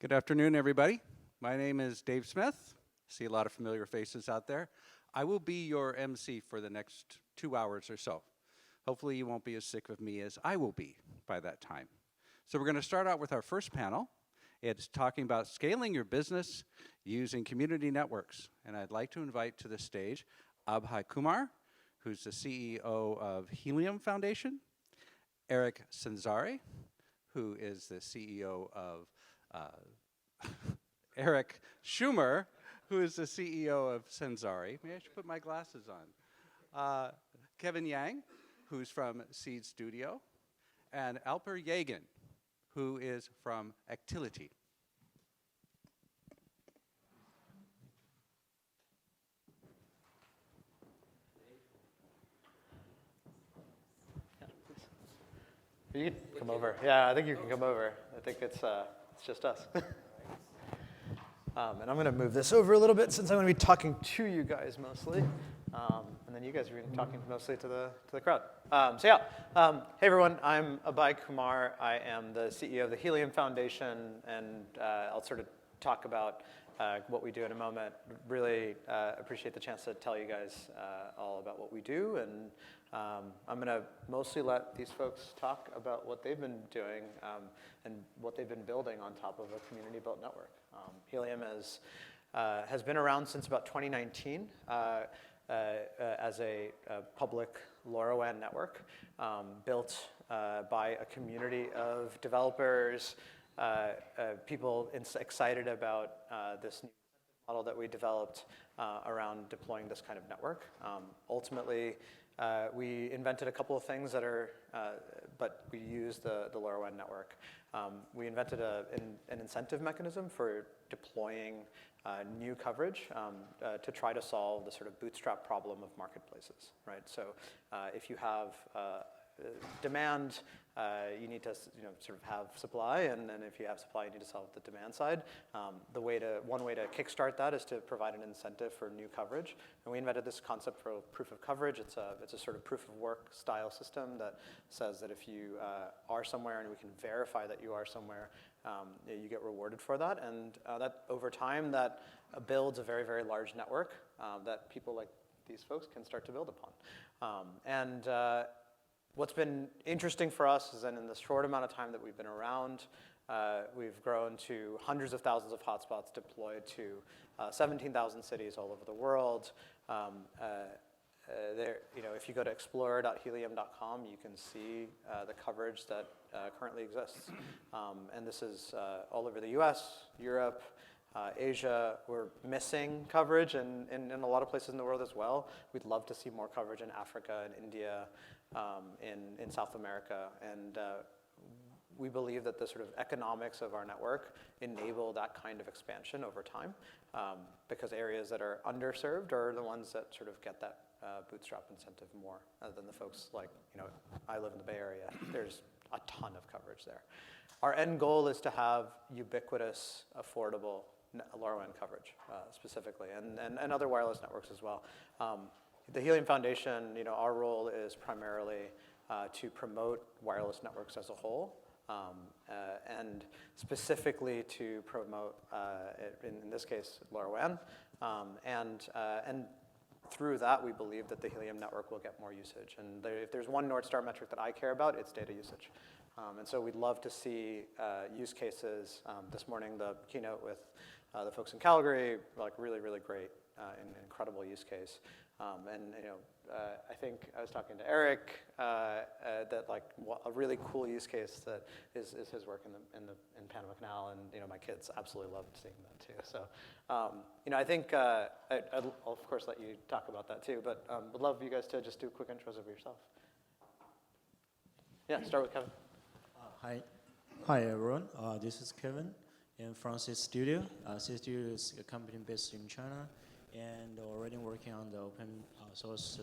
Good afternoon, everybody. My name is Dave Smith. See a lot of familiar faces out there. I will be your MC for the next 2 hours or so. Hopefully you won't be as sick of me as I will be by that time. So we're going to start out with our first panel. It's talking about scaling your business using community networks. And I'd like to invite to the stage Abhay Kumar, who's the CEO of Helium Foundation, Eric Sanzari, who is the CEO of Eric Schumer, who is the CEO of Sanzari. Maybe I should put my glasses on. Kevin Yang, who's from Seed Studio, and Alper Yagan, who is from Actility. You can come over. Yeah, I think you can come over. I think it's just us. And I'm going to move this over a little bit since I'm going to be talking to you guys mostly. And then you guys are going to be talking mostly to the crowd. Hey everyone, I'm Abhay Kumar. I am the CEO of the Helium Foundation, and I'll sort of talk about what we do in a moment. Really appreciate the chance to tell you guys all about what we do, and I'm going to mostly let these folks talk about what they've been doing and what they've been building on top of a community-built network. Helium has been around since about 2019 as a public LoRaWAN network built by a community of developers, people excited about this new model that we developed around deploying this kind of network. Ultimately, we invented a couple of things that are, but we used the LoRaWAN network. We invented an incentive mechanism for deploying new coverage to try to solve the sort of bootstrap problem of marketplaces, right? So if you have demand, you need to sort of have supply, and then if you have supply, you need to solve the demand side. One way to kickstart that is to provide an incentive for new coverage, and we invented this concept for proof of coverage. It's a sort of proof of work style system that says that if you are somewhere and we can verify that you are somewhere, you get rewarded for that, and that over time that builds a very, very large network that people like these folks can start to build upon. What's been interesting for us is that in the short amount of time that we've been around, we've grown to hundreds of thousands of hotspots deployed to 17,000 cities all over the world. If you go to explorer.helium.com, you can see the coverage that currently exists. And this is all over the US, Europe, Asia. We're missing coverage in a lot of places in the world as well. We'd love to see more coverage in Africa and India, in South America, and we believe that the sort of economics of our network enable that kind of expansion over time, because areas that are underserved are the ones that sort of get that bootstrap incentive more than the folks like, I live in the Bay Area. There's a ton of coverage there. Our end goal is to have ubiquitous, affordable LoRaWAN coverage specifically, and other wireless networks as well. The Helium Foundation, our role is primarily to promote wireless networks as a whole, and specifically to promote, in this case, LoRaWAN. And through that, we believe that the Helium network will get more usage. And if there's one North Star metric that I care about, it's data usage. And so we'd love to see use cases. This morning, the keynote with the folks in Calgary, like really, really great, incredible use case. I think I was talking to Eric that a really cool use case that is his work in Panama Canal, and my kids absolutely loved seeing that too. So I think I'll of course let you talk about that too, but would love you guys to just do quick intros of yourself. Yeah, start with Kevin. Hi everyone. This is Kevin from Seed Studio. Seed Studio is a company based in China, and already working on the open source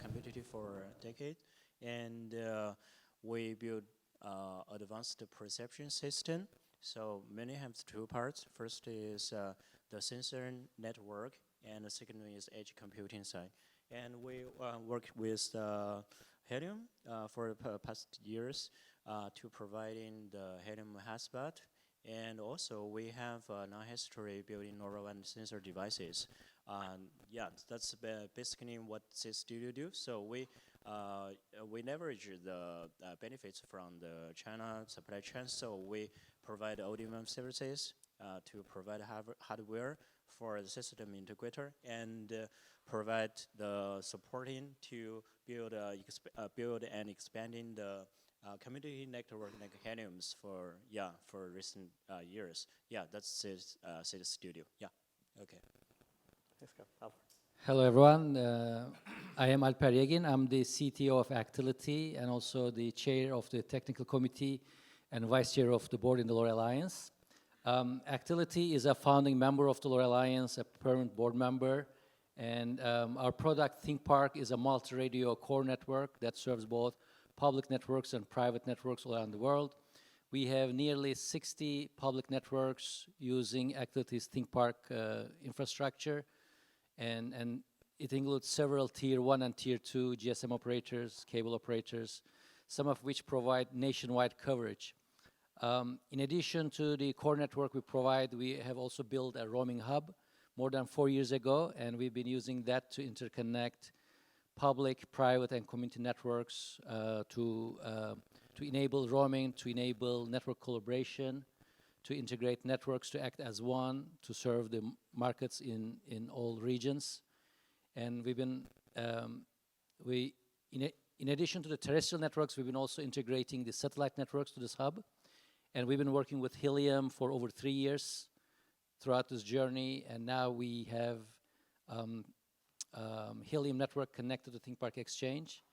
community for a decade. And we build advanced perception system. So many have two parts. First is the sensor network, and the second one is edge computing side. And we work with Helium for the past years to providing the Helium hotspot And also, we have now history building LoRaWAN sensor devices. Yeah, that's basically what this studio do. So we leverage the benefits from the China supply chain. So we provide ODM services to provide hardware for the system integrator and provide the supporting to build and expanding the community network like Helium's for recent years. Yeah, that's the studio. Yeah, okay. Thanks, Kev. Alper. Hello, everyone. I am Alper Yegin. I'm the CTO of Actility and also the chair of the technical committee and vice chair of the board in the LoRa Alliance. Actility is a founding member of the LoRa Alliance, a permanent board member. And our product, ThinkPark, is a multi-radio core network that serves both public networks and private networks all around the world. We have nearly 60 public networks using Actility's ThinkPark infrastructure. And it includes several tier 1 and tier 2 GSM operators, cable operators, some of which provide nationwide coverage. In addition to the core network we provide, we have also built a roaming hub more than 4 years ago, and we've been using that to interconnect public, private, and community networks to enable roaming, to enable network collaboration, to integrate networks to act as one, to serve the markets in all regions. And we've been, in addition to the terrestrial networks, we've been also integrating the satellite networks to this hub. And we've been working with Helium for over 3 years throughout this journey. And now we have Helium Network connected to ThinkPark Exchange.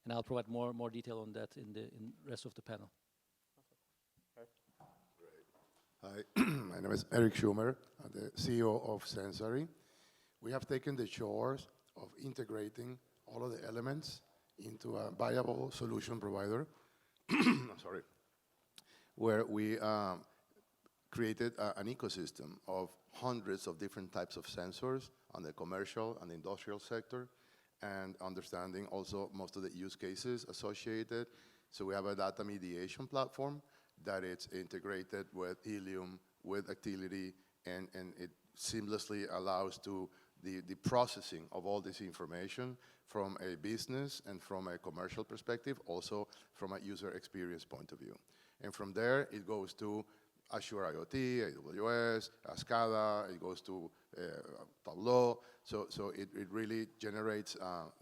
And I'll provide more detail on that in the rest of the panel. Hi, my name is Eric Schumer. I'm the CEO of Sensory. We have taken the chores of integrating all of the elements into a viable solution provider, sorry, where we created an ecosystem of hundreds of different types of sensors on the commercial and industrial sector, and understanding also most of the use cases associated. So we have a data mediation platform that it's integrated with Helium, with Actility, and it seamlessly allows to the processing of all this information from a business and from a commercial perspective, also from a user experience point of view. And from there, it goes to Azure IoT, AWS, SCADA, it goes to Tableau. So it really generates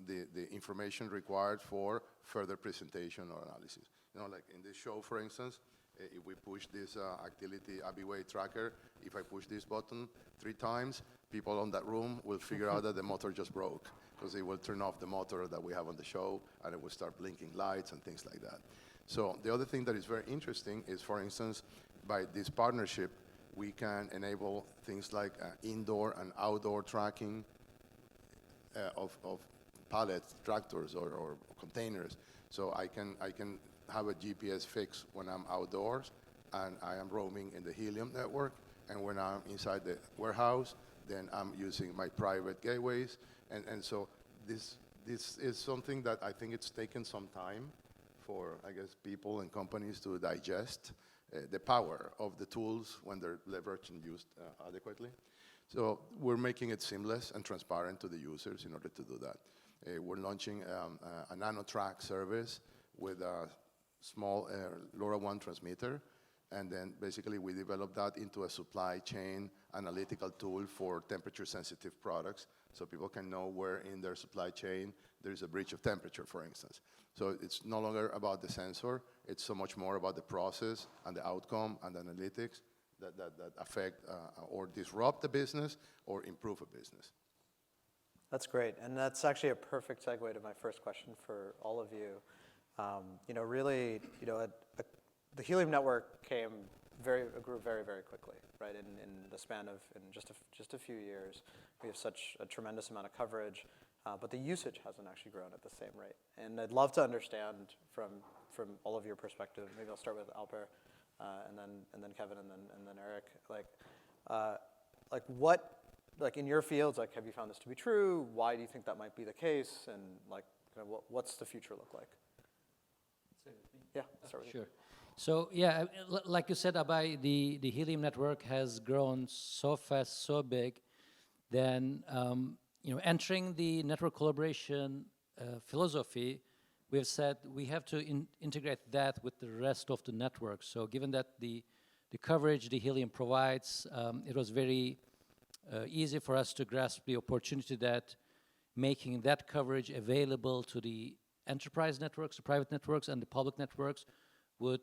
the information required for further presentation or analysis. You know, like in this show, for instance, if we push this Actility Abiway tracker, if I push this button 3 times, people on that room will figure out that the motor just broke, because it will turn off the motor that we have on the show, and it will start blinking lights and things like that. So the other thing that is very interesting is, for instance, by this partnership, we can enable things like indoor and outdoor tracking of pallets, tractors, or containers. So I can have a GPS fix when I'm outdoors and I am roaming in the Helium network, and when I'm inside the warehouse, then I'm using my private gateways. And so this is something that I think it's taken some time for, I guess, people and companies to digest the power of the tools when they're leveraged and used adequately. So we're making it seamless and transparent to the users in order to do that. We're launching a nano-track service with a small LoRaWAN transmitter, and then basically we developed that into a supply chain analytical tool for temperature-sensitive products, so people can know where in their supply chain there's a breach of temperature, for instance. So it's no longer about the sensor, it's so much more about the process and the outcome and the analytics that affect or disrupt the business or improve a business. That's great, and that's actually a perfect segue to my first question for all of you. Really, the Helium Network grew very, very quickly, right? In the span of just a few years, we have such a tremendous amount of coverage, but the usage hasn't actually grown at the same rate. And I'd love to understand from all of your perspective. Maybe I'll start with Alper, and then Kevin, and then Eric. Like in your fields, like, have you found this to be true? Why do you think that might be the case? And what's the future look like? Yeah, start with you. Sure. So yeah, like you said, Abhay, the Helium Network has grown so fast, so big. Then entering the network collaboration philosophy, we have said we have to integrate that with the rest of the network. So given that the coverage the Helium provides, it was very easy for us to grasp the opportunity that making that coverage available to the enterprise networks, the private networks, and the public networks would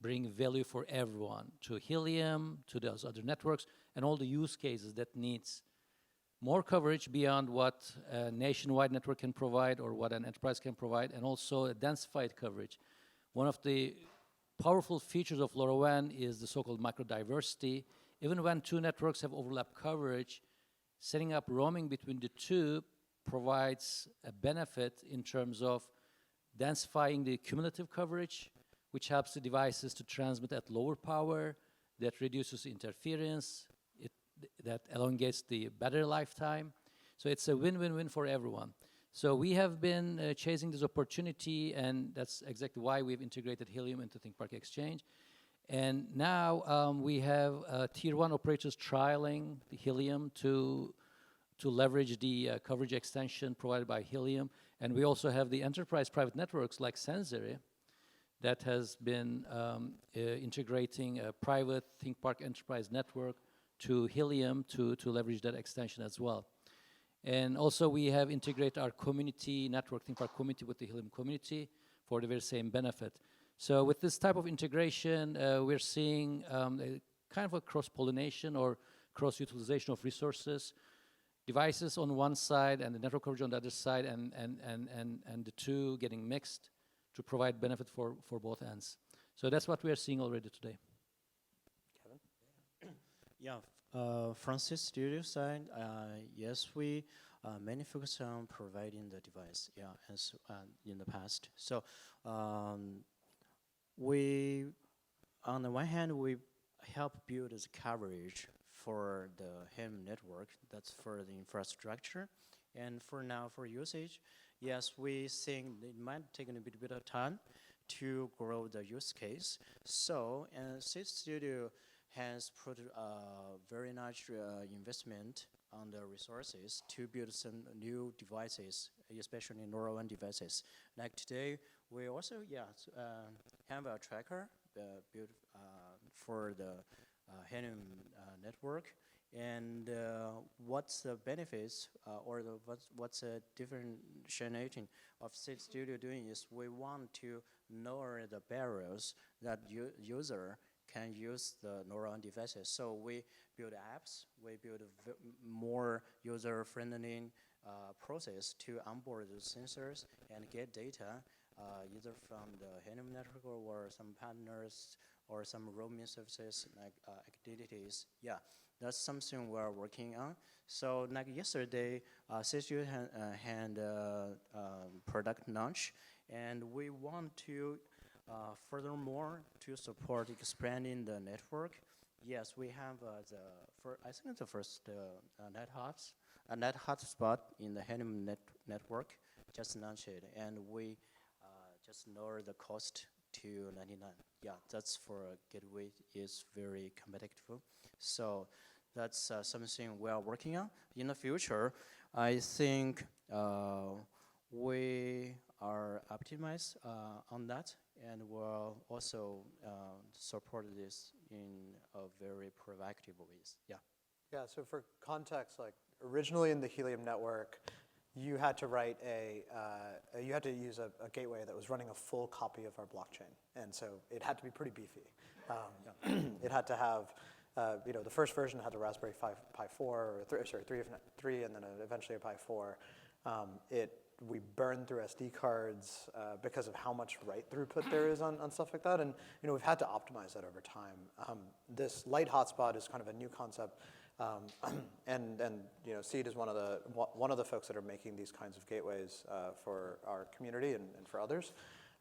bring value for everyone, to Helium, to those other networks, and all the use cases that needs more coverage beyond what a nationwide network can provide or what an enterprise can provide, and also a densified coverage. One of the powerful features of LoRaWAN is the so-called microdiversity. Even when two networks have overlap coverage, setting up roaming between the two provides a benefit in terms of densifying the cumulative coverage, which helps the devices to transmit at lower power, that reduces interference, that elongates the battery lifetime. So it's a win-win-win for everyone. So we have been chasing this opportunity, and that's exactly why we've integrated Helium into ThinkPark Exchange. And now we have tier one operators trialing the Helium to leverage the coverage extension provided by Helium. And we also have the enterprise private networks like Sensory that has been integrating a private ThinkPark enterprise network to Helium to leverage that extension as well. And also we have integrated our community network, ThinkPark community, with the Helium community for the very same benefit. So with this type of integration, we're seeing a kind of a cross-pollination or cross-utilization of resources, devices on one side and the network coverage on the other side, and the two getting mixed to provide benefit for both ends. So that's what we are seeing already today. Yeah, from this studio side, yes, we mainly focus on providing the device, yeah, as in the past. So we, on the one hand, we help build this coverage for the Helium network, that's for the infrastructure. And for now, for usage, yes, we think it might take a bit of time to grow the use case. So, Sys Studio has put very large investment on the resources to build some new devices, especially LoRaWAN devices. Like today, we also have a tracker built for the Helium network. And what's the benefits or what's the differentiating of Sys Studio doing is we want to lower the barriers that user can use the LoRaWAN devices. So we build apps, we build a more user-friendly process to onboard the sensors and get data either from the Helium network or some partners or some roaming services like activities. Yeah, that's something we're working on. So like yesterday, Sys had product launch, and we want to furthermore, to support expanding the network, yes, we have I think the first net hotspot in the Helium network just launched it, and we just lower the cost to 99. Yeah, that's for a gateway is very competitive. So that's something we are working on. In the future, I think we are optimized on that, and we'll also support this in a very proactive ways. Yeah. Yeah, so for context, like originally in the Helium network, you had to write you had to use a gateway that was running a full copy of our blockchain. And so it had to be pretty beefy. It had to have, the first version had the Raspberry Pi 4, or 3, and then eventually a Pi 4. We burned through SD cards because of how much write throughput there is on stuff like that. And we've had to optimize that over time. This light hotspot is kind of a new concept. And Seed is one of the folks that are making these kinds of gateways for our community and for others.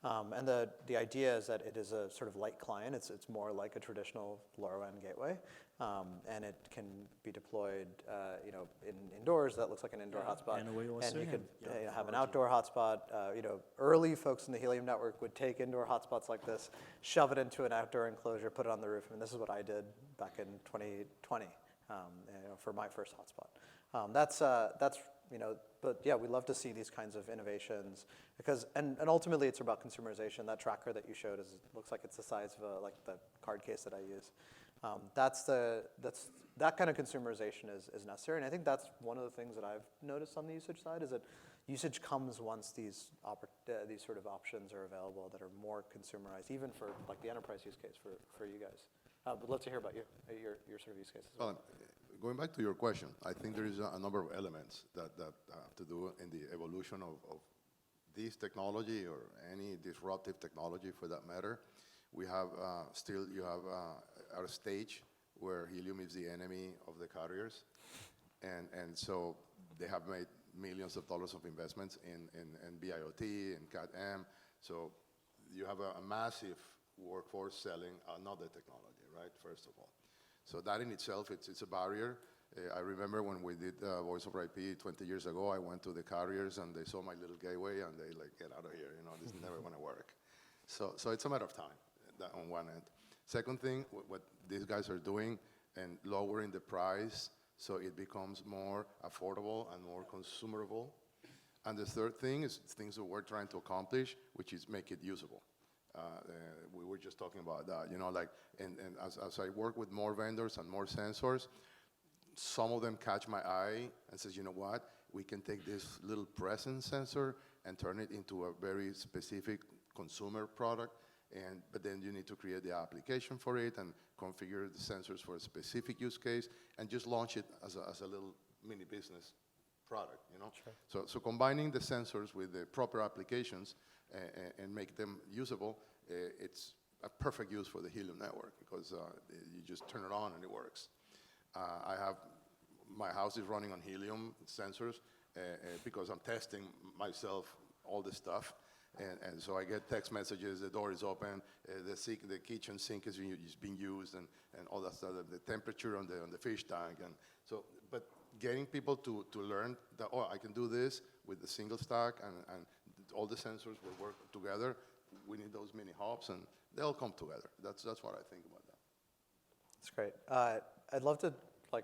And the idea is that it is a sort of light client. It's more like a traditional LoRaWAN gateway, and it can be deployed, indoors. That looks like an indoor hotspot. And we also you could have an 4G. outdoor hotspot. Early folks in the Helium network would take indoor hotspots like this, shove it into an outdoor enclosure, put it on the roof. And this is what I did back in 2020 for my first hotspot. But yeah, we love to see these kinds of innovations because, and ultimately it's about consumerization. That tracker that you showed looks like it's the size of like the card case that I use. That kind of consumerization is necessary, and I think that's one of the things that I've noticed on the usage side is that usage comes once these sort of options are available that are more consumerized, even for like the enterprise use case for you guys. Would love to hear about your sort of use cases. Well, going back to your question, I think there is a number of elements that have to do in the evolution of this technology or any disruptive technology for that matter. We have you have a stage where helium is the enemy of the carriers, and so they have made millions of dollars of investments in BIoT and CAT-M. So you have a massive workforce selling another technology, right? First of all, so that in itself it's a barrier. I remember when we did Voice over IP 20 years ago, I went to the carriers and they saw my little gateway and they like, get out of here, this is never going to work. So it's a matter of time, that on one end. Second thing, what these guys are doing and lowering the price so it becomes more affordable and more consumable. And the third thing is things that we're trying to accomplish, which is make it usable. We were just talking about that, and as I work with more vendors and more sensors, some of them catch my eye and says, you know what, we can take this little presence sensor and turn it into a very specific consumer product, but then you need to create the application for it and configure the sensors for a specific use case and just launch it as a little mini business product, Sure. So combining the sensors with the proper applications and make them usable, it's a perfect use for the Helium network because you just turn it on and it works. My house is running on Helium sensors because I'm testing myself all this stuff. And so I get text messages, the door is open, the kitchen sink is being used and all that stuff, the temperature on the fish tank. And so, but getting people to learn that, I can do this with the single stack and all the sensors will work together. We need those mini hubs and they'll come together. That's what I think about that. That's great. I'd love to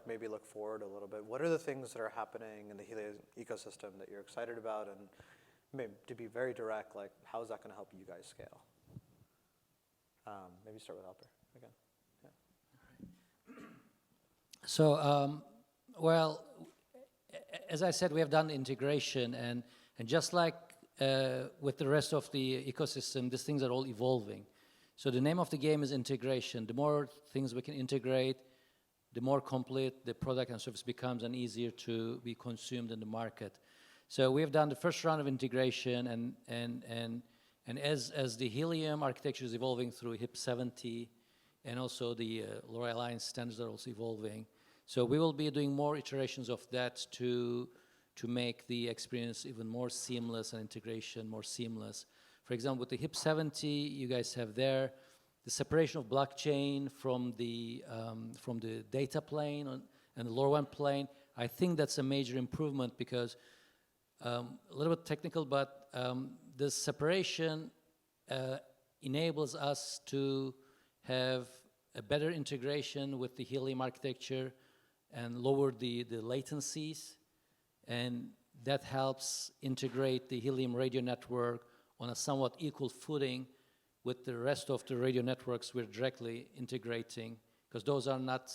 maybe look forward a little bit. What are the things that are happening in the Helium ecosystem that you're excited about? And maybe to be very direct, how is that going to help you guys scale? Maybe start with Alper again. Yeah. So, well, as I said, we have done integration, and just like with the rest of the ecosystem, these things are all evolving. So the name of the game is integration. The more things we can integrate, the more complete the product and service becomes and easier to be consumed in the market. So we have done the first round of integration, and as the Helium architecture is evolving through HIP 70, and also the LoRa Alliance standards are also evolving. So we will be doing more iterations of that to make the experience even more seamless and integration more seamless. For example, with the HIP 70, you guys have there the separation of blockchain from the data plane and the LoRaWAN plane. I think that's a major improvement because a little bit technical, but this separation enables us to have a better integration with the Helium architecture and lower the latencies, and that helps integrate the Helium radio network on a somewhat equal footing with the rest of the radio networks we're directly integrating, because those are not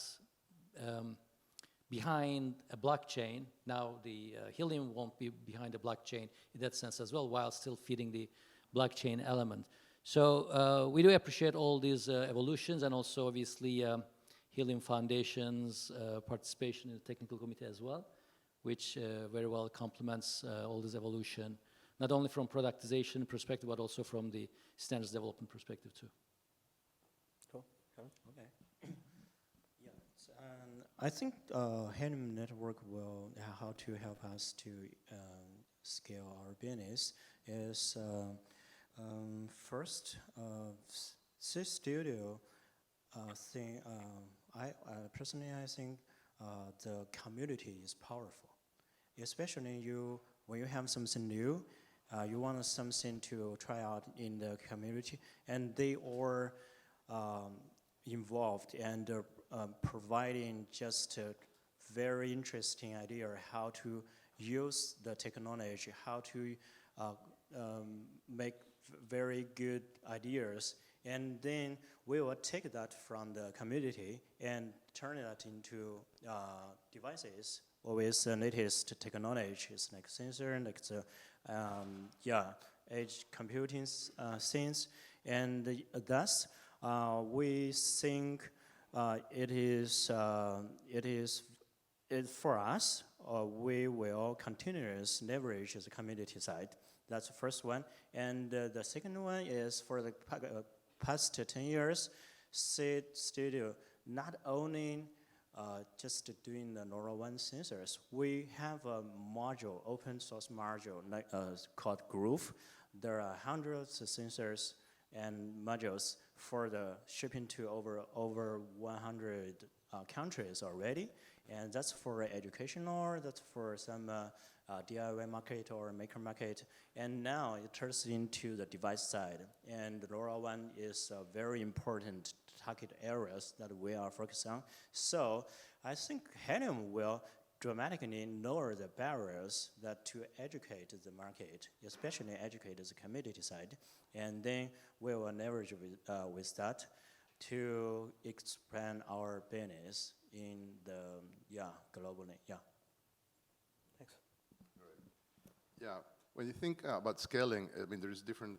behind a blockchain. Now the Helium won't be behind a blockchain in that sense as well, while still feeding the blockchain element. So we do appreciate all these evolutions, and also obviously Helium Foundation's participation in the technical committee as well, which very well complements all this evolution, not only from productization perspective, but also from the standards development perspective too. Cool. Kevin? Okay. Yeah, and I think Helium Network will how to help us to scale our business is First, C Studio thing, I personally I think the community is powerful, especially when you have something new, you want something to try out in the community, and they are involved and providing just a very interesting idea how to use the technology, how to make very good ideas, and then we will take that from the community and turn it into devices with the latest technologies like sensor, like the edge computing things, and thus we think it is for us. We will continuously leverage the community side. That's the first one. And the second one is for the past 10 years, C Studio not only just doing the LoRaWAN sensors, we have a module, open source module called Groove. There are hundreds of sensors and modules for the shipping to over 100 countries already. And that's for educational, that's for some DIY market or maker market. And now it turns into the device side. And LoRaWAN is a very important target areas that we are focused on. So I think Helium will dramatically lower the barriers that to educate the market, especially educate the community side. And then we will leverage with that to expand our business in the, globally, Thanks. Yeah, when you think about scaling, I mean, there's different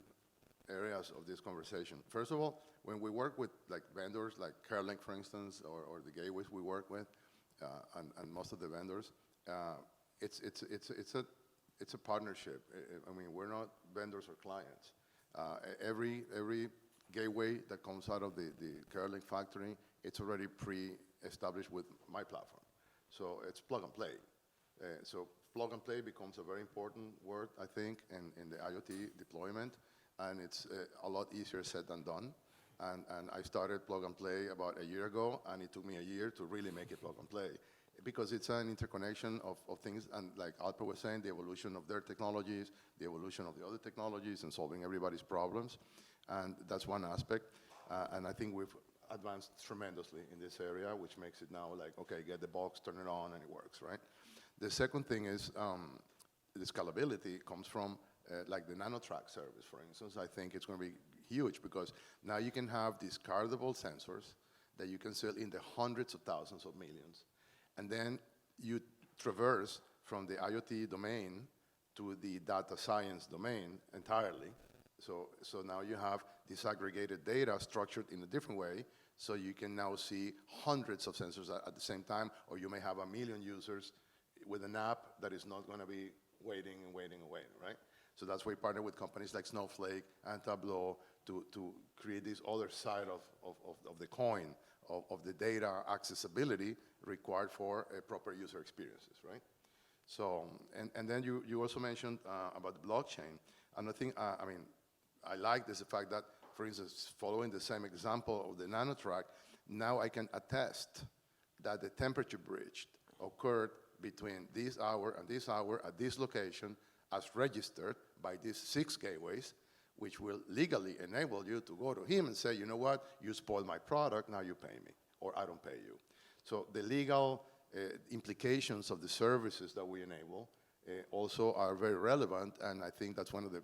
areas of this conversation. First of all, when we work with like vendors, like CareLink, for instance, or the gateways we work with, and most of the vendors, it's a partnership. I mean, we're not vendors or clients. Every gateway that comes out of the CareLink factory, it's already pre-established with my platform. So it's plug and play. So plug and play becomes a very important word, I think, in the IoT deployment, and it's a lot easier said than done. And I started plug and play about a year ago, and it took me a year to really make it plug and play, because it's an interconnection of things, and like Alper was saying, the evolution of their technologies, the evolution of the other technologies, and solving everybody's problems. And that's one aspect. And I think we've advanced tremendously in this area, which makes it now like, okay, get the box, turn it on, and it works, right? The second thing is the scalability comes from like the NanoTrack service, for instance. I think it's going to be huge, because now you can have discardable sensors that you can sell in the hundreds of thousands of millions. And then you traverse from the IoT domain to the data science domain entirely. So now you have disaggregated data structured in a different way, so you can now see hundreds of sensors at the same time, or you may have 1 million users with an app that is not going to be waiting and waiting and waiting, right? So that's why we partner with companies like Snowflake and Tableau to create this other side of the coin of the data accessibility required for proper user experiences, right? So, and then you also mentioned about the blockchain. And I think, I mean, I like this, the fact that, for instance, following the same example of the NanoTrack, now I can attest that the temperature bridge occurred between this hour and this hour at this location as registered by these 6 gateways, which will legally enable you to go to him and say, you know what, you spoiled my product, now you pay me, or I don't pay you. So the legal implications of the services that we enable also are very relevant, and I think that's one of the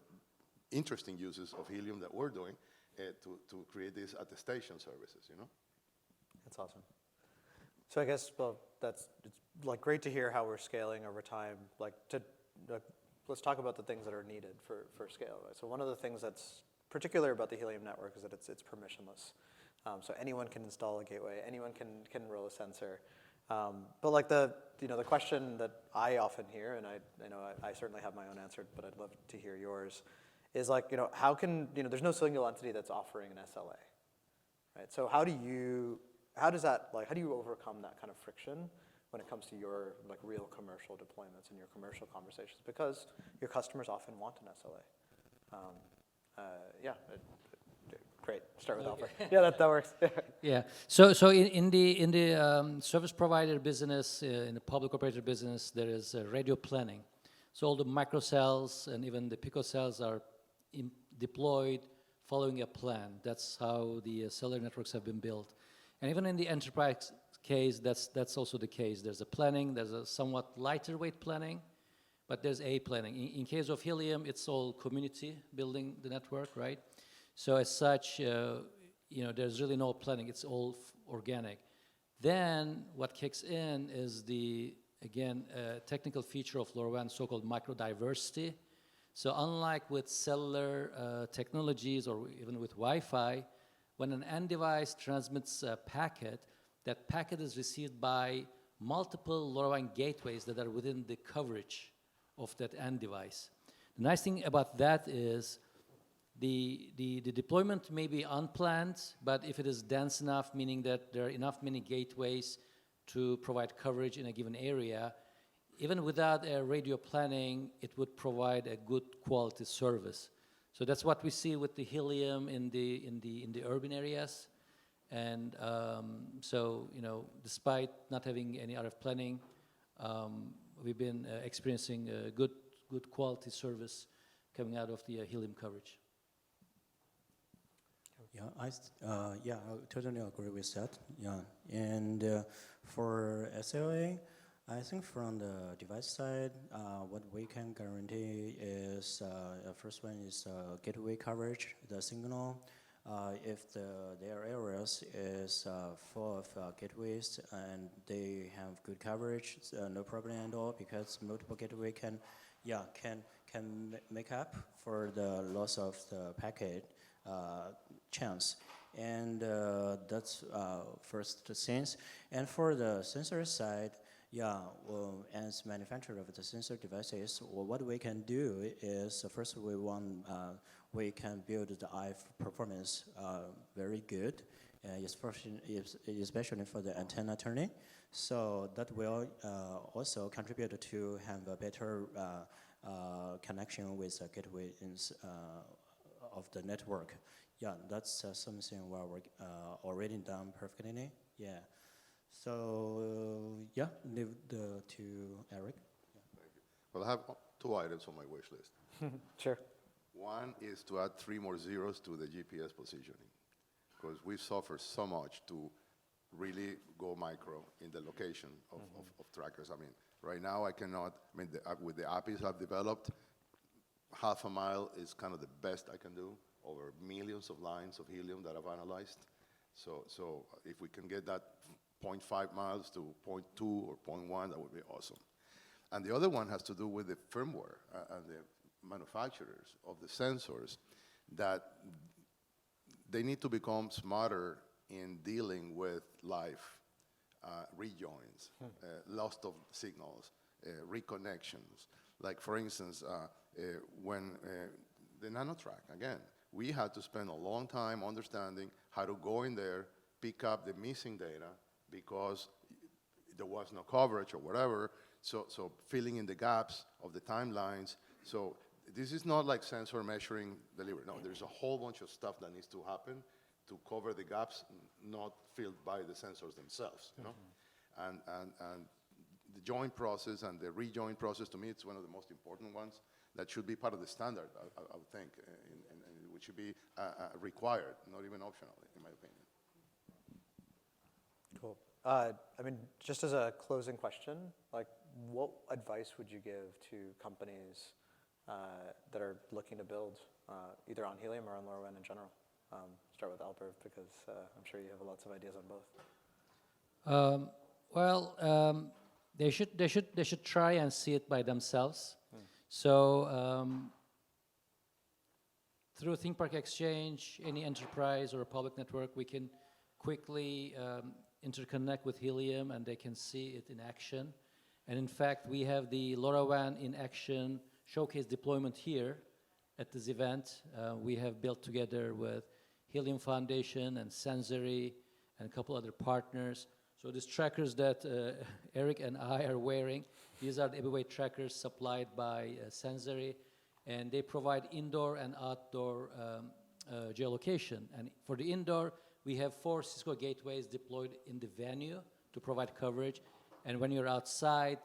interesting uses of Helium that we're doing to create these attestation services, you know? That's awesome. So I guess, well, it's like great to hear how we're scaling over time. Like let's talk about the things that are needed for scale. Right? So one of the things that's particular about the Helium network is that it's permissionless. So anyone can install a gateway, anyone can roll a sensor. But like the question that I often hear, and I certainly have my own answer, but I'd love to hear yours, is like, how can, there's no single entity that's offering an SLA, right? So how do you overcome that kind of friction when it comes to your like real commercial deployments and your commercial conversations? Because your customers often want an SLA. yeah, great. Start with Alper. Yeah, that works. Yeah. So in the service provider business, in the public operator business, there is radio planning. So all the microcells and even the picocells are deployed following a plan. That's how the cellular networks have been built. And even in the enterprise case, that's also the case. There's a planning. There's a somewhat lighter weight planning, but there's a planning. In case of Helium, it's all community building the network, right? So as such, there's really no planning. It's all organic. Then what kicks in is technical feature of LoRaWAN, so-called microdiversity. So unlike with cellular technologies or even with Wi-Fi, when an end device transmits a packet, that packet is received by multiple LoRaWAN gateways that are within the coverage of that end device. The nice thing about that is the deployment may be unplanned, but if it is dense enough, meaning that there are many gateways to provide coverage in a given area, even without a radio planning, it would provide a good quality service. So that's what we see with the Helium in the urban areas. And so, despite not having any RF planning, we've been experiencing a good quality service coming out of the Helium coverage. Yeah, I totally agree with that. Yeah, and for SLA, I think from the device side, what we can guarantee is first one is gateway coverage, the signal. If their areas is full of gateways and they have good coverage, no problem at all, because multiple gateway can make up for the loss of the packet chance. And that's first things. And for the sensor side, as manufacturer of the sensor devices, what we can do is first we can build the IF performance very good, especially for the antenna turning. So that will also contribute to have a better connection with the gateway of the network. Yeah, that's something where we're already done perfectly. Yeah. So leave the to Eric. Yeah. Thank you. Well, I have 2 items on my wish list. Sure. One is to add 3 more zeros to the GPS positioning, because we suffer so much to really go micro in the location of trackers. I mean, right now I cannot, with the APIs I've developed, half a mile is kind of the best I can do over millions of lines of helium that I've analyzed. So if we can get that 0.5 miles to 0.2 or 0.1, that would be awesome. And the other one has to do with the firmware and the manufacturers of the sensors, that they need to become smarter in dealing with live rejoins, loss of signals, reconnections. Like, for instance, when the NanoTrack, again, we had to spend a long time understanding how to go in there, pick up the missing data because there was no coverage or whatever, so filling in the gaps of the timelines. So this is not like sensor measuring delivery. No, there's a whole bunch of stuff that needs to happen to cover the gaps not filled by the sensors themselves, you know? And the join process and the rejoin process, to me, it's one of the most important ones that should be part of the standard, I would think, and which should be required, not even optional, in my opinion. Cool. I mean, just as a closing question, like, what advice would you give to companies that are looking to build either on Helium or on LoRaWAN in general? Start with Alper, because I'm sure you have lots of ideas on both. They should try and see it by themselves. So through ThinkPark Exchange, any enterprise or a public network, we can quickly interconnect with Helium, and they can see it in action. And in fact, we have the LoRaWAN in action showcase deployment here at this event. We have built together with Helium Foundation and Sensory and a couple other partners. So these trackers that Eric and I are wearing, these are the heavyweight trackers supplied by Sensory, and they provide indoor and outdoor geolocation. And for the indoor, we have 4 Cisco gateways deployed in the venue to provide coverage. And when you're outside,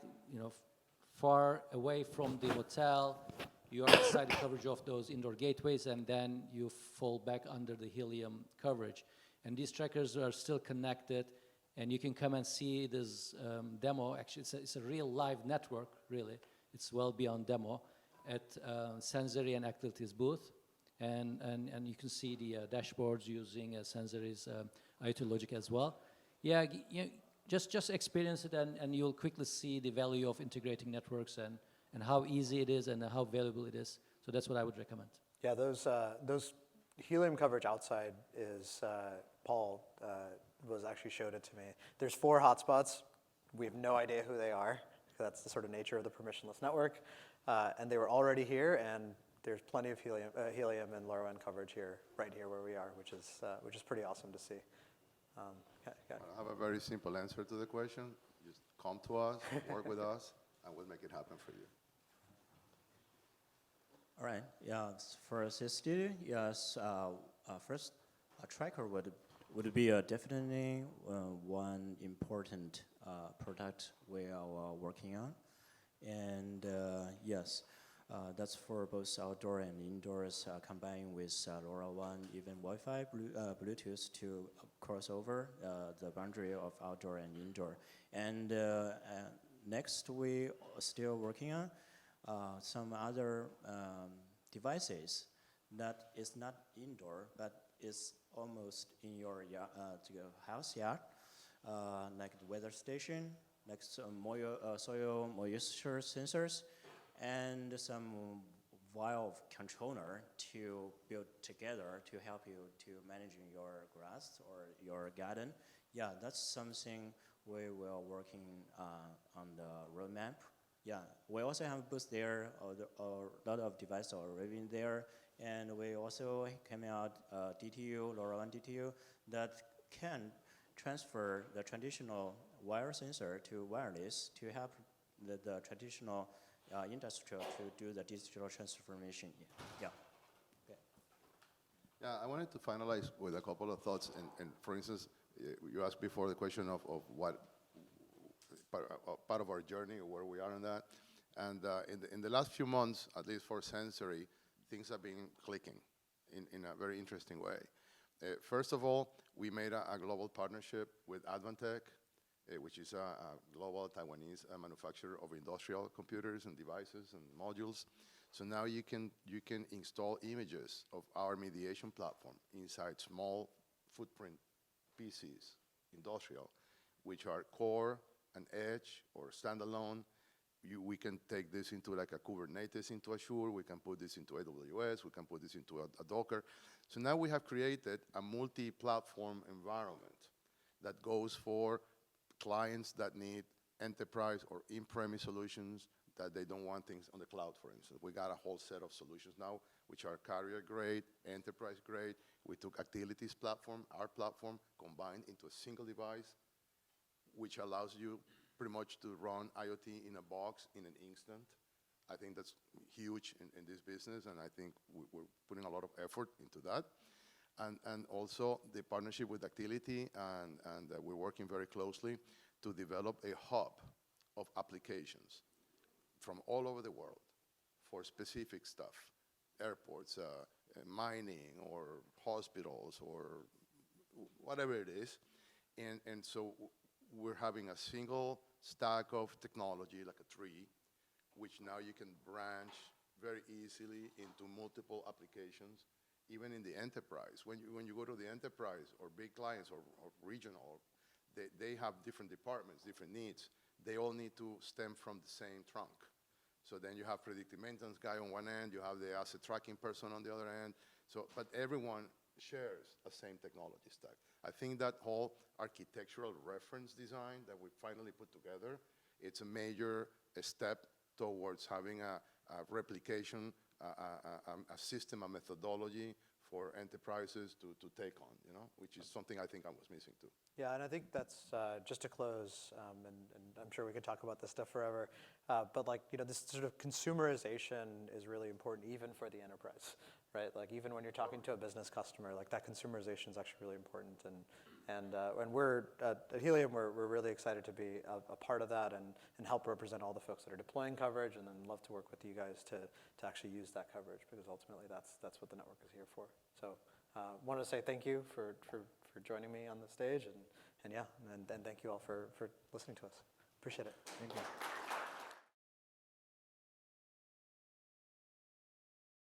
far away from the hotel, you are outside the coverage of those indoor gateways, and then you fall back under the Helium coverage. And these trackers are still connected, and you can come and see this demo. Actually, it's a real live network, really. It's well beyond demo at Sensory and Actility's booth. And you can see the dashboards using Sensory's IoT logic as well. Yeah, just experience it, and you'll quickly see the value of integrating networks and how easy it is and how valuable it is. So that's what I would recommend. Yeah, those Helium coverage outside is, Paul was actually showed it to me. There's 4 hotspots. We have no idea who they are. That's the sort of nature of the permissionless network. And they were already here, and there's plenty of Helium and LoRaWAN coverage here, right here where we are, which is pretty awesome to see. I have a very simple answer to the question. Just come to us, work with us, and we'll make it happen for you. All right. Yeah. For this studio, yes. First, a tracker would be definitely one important product we are working on, and yes. That's for both outdoor and indoors, combined with LoRaWAN, even Wi-Fi, Bluetooth to cross over the boundary of outdoor and indoor. And next, we are still working on some other devices that is not indoor, but is almost in your house yard, like the weather station, like some soil moisture sensors, and some valve controller to build together to help you to managing your grass or your garden. Yeah, that's something we will working on the roadmap. Yeah, we also have a booth there, a lot of devices are already in there, and we also came out DTU, LoRaWAN DTU, that can transfer the traditional wire sensor to wireless to help the traditional industrial to do the digital transformation. Yeah. Okay. Yeah, I wanted to finalize with a couple of thoughts. And for instance, you asked before the question of what part of our journey or where we are in that. And in the last few months, at least for Sensory, things have been clicking in a very interesting way. First of all, we made a global partnership with Advantech, which is a global Taiwanese manufacturer of industrial computers and devices and modules. So now you can install images of our mediation platform inside small footprint PCs, industrial, which are core and edge or standalone. We can take this into like a Kubernetes into Azure. We can put this into AWS. We can put this into a Docker. So now we have created a multi-platform environment that goes for clients that need enterprise or in-premise solutions that they don't want things on the cloud, for instance. We got a whole set of solutions now, which are carrier grade, enterprise grade. We took Actility's platform, our platform, combined into a single device, which allows you pretty much to run IoT in a box in an instant. I think that's huge in this business, and I think we're putting a lot of effort into that. And also the partnership with Actility, and we're working very closely to develop a hub of applications from all over the world for specific stuff, airports, mining, or hospitals, or whatever it is. And so we're having a single stack of technology, like a tree, which now you can branch very easily into multiple applications, even in the enterprise. When you go to the enterprise or big clients or regional, they have different departments, different needs. They all need to stem from the same trunk. So then you have predictive maintenance guy on one end, you have the asset tracking person on the other end. So, but everyone shares a same technology stack. I think that whole architectural reference design that we finally put together, it's a major step towards having a replication, a system, a methodology for enterprises to take on, which is something I think I was missing too. Yeah, and I think that's, just to close, and I'm sure we could talk about this stuff forever, but this sort of consumerization is really important even for the enterprise. right? Like even when you're talking to a business customer, like that consumerization is actually really important. And we're at Helium, we're really excited to be a part of that and help represent all the folks that are deploying coverage, and then love to work with you guys to actually use that coverage, because ultimately that's what the network is here for. So want to say thank you for joining me on the stage, and yeah, and thank you all for listening to us. Appreciate it. Thank you.